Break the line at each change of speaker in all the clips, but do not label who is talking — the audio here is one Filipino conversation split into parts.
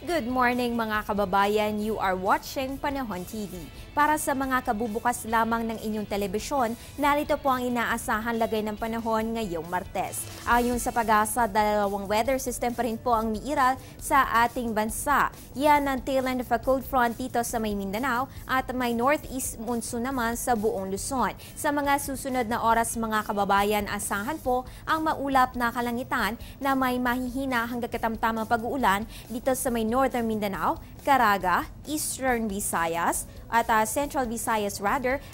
Good morning mga kababayan, you are watching Panahon TV. Para sa mga kabubukas lamang ng inyong telebisyon, narito po ang inaasahan lagay ng panahon ngayong Martes. Ayon sa Pag-asa, dalawang weather system pa rin po ang miiral sa ating bansa. Yan ang tail end of a cold front dito sa may Mindanao at may northeast monsoon naman sa buong Luzon. Sa mga susunod na oras mga kababayan, asahan po ang maulap na kalangitan na may mahihina hanggang katamtamang pag-uulan dito sa may Northern Mindanao, Caraga, Eastern Visayas at Central Visayas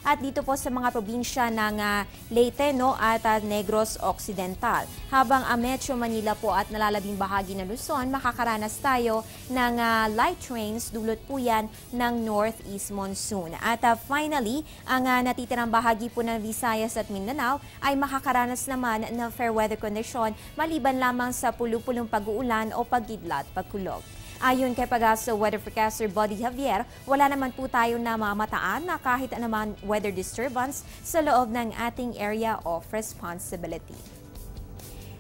at dito po sa mga probinsya ng Leyte at Negros Occidental. Habang Metro Manila po at nalalabing bahagi ng Luzon, makakaranas tayo ng light rains, dulot po yan ng northeast monsoon. At finally, ang natitirang bahagi po ng Visayas at Mindanao ay makakaranas naman ng fair weather condition maliban lamang sa pulu-pulong pag-uulan o pagkidlat, pagkulog. Ayon kay Pag-asa Weather Forecaster Buddy Javier, wala naman po tayo na mamataan na kahit naman weather disturbance sa loob ng ating area of responsibility.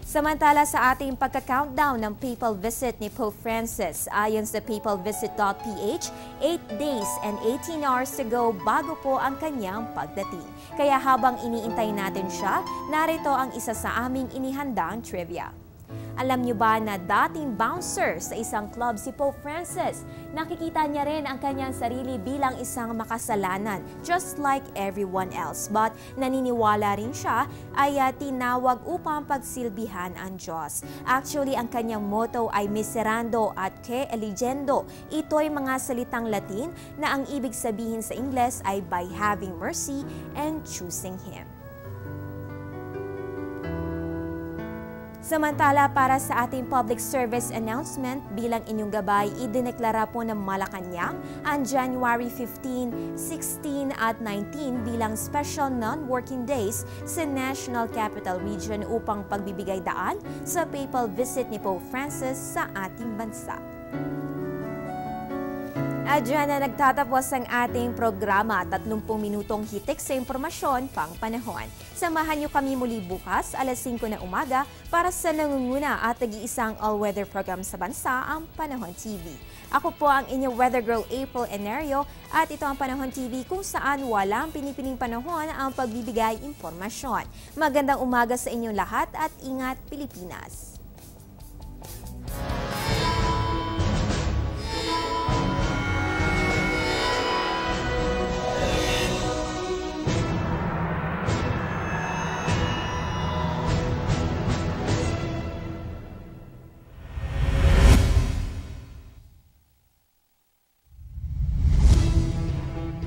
Samantala sa ating pagka-countdown ng papal visit ni Pope Francis, ayon sa papalvisit.ph, 8 days and 18 hours to go bago po ang kanyang pagdating. Kaya habang iniintay natin siya, narito ang isa sa aming inihandang trivia. Alam niyo ba na dating bouncer sa isang club si Pope Francis? Nakikita niya rin ang kanyang sarili bilang isang makasalanan, just like everyone else. But naniniwala rin siya ay tinawag upang pagsilbihan ang Diyos. Actually, ang kanyang motto ay Miserando at Que Eligendo. Ito'y mga salitang Latin na ang ibig sabihin sa Ingles ay by having mercy and choosing Him. Samantala, para sa ating public service announcement, bilang inyong gabay, idineklara po ng Malacanang ang January 15, 16 at 19 bilang special non-working days sa National Capital Region upang pagbibigay daan sa papal visit ni Pope Francis sa ating bansa. At dyan na nagtatapos ang ating programa, 30 minutong hitik sa impormasyon pang panahon. Samahan niyo kami muli bukas, alas 5 na umaga, para sa nangunguna at nag-iisang all-weather program sa bansa, ang Panahon TV. Ako po ang inyong weather girl April Enerio at ito ang Panahon TV kung saan walang pinipiling panahon ang pagbibigay impormasyon. Magandang umaga sa inyong lahat at ingat Pilipinas!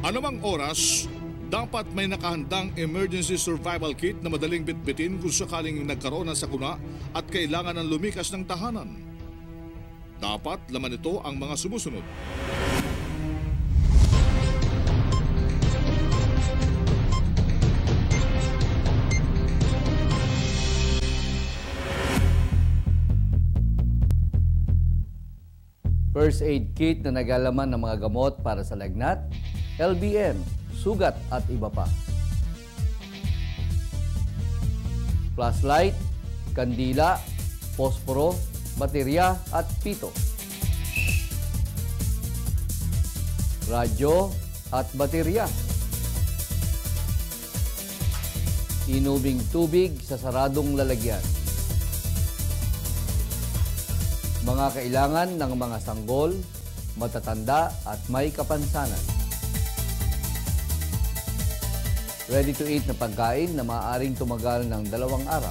Anumang oras, dapat may nakahandang emergency survival kit na madaling bitbitin kung sakaling nagkaroon ng sakuna at kailangan ng lumikas ng tahanan. Dapat laman ito ang mga sumusunod.
First aid kit na naglalaman ng mga gamot para sa lagnat, LBM, sugat at iba pa. Flashlight, kandila, posporo, baterya at pito. Radyo at baterya. Inubing tubig sa saradong lalagyan. Mga kailangan ng mga sanggol, matatanda at may kapansanan. Ready-to-eat na pagkain na maaaring tumagal ng 2 araw.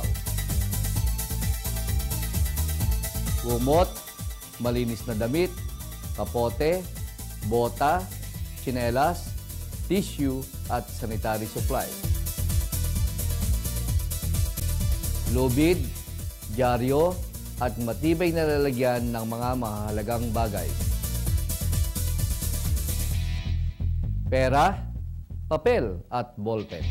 Kumot, malinis na damit, kapote, bota, tsinelas, tissue at sanitary supply. Lubid, dyaryo at matibay na lalagyan ng mga mahalagang bagay. Pera, papel at ballpen.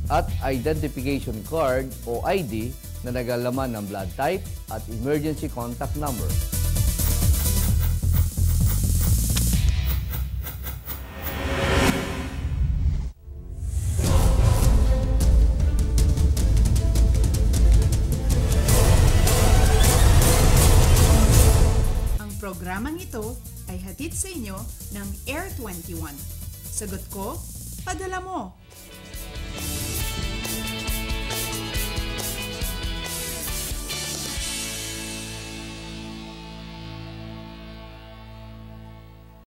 At identification card o ID na naglalaman ng blood type at emergency contact number.
Programang ito ay hatid sa inyo ng Air 21. Sagot ko, padala mo.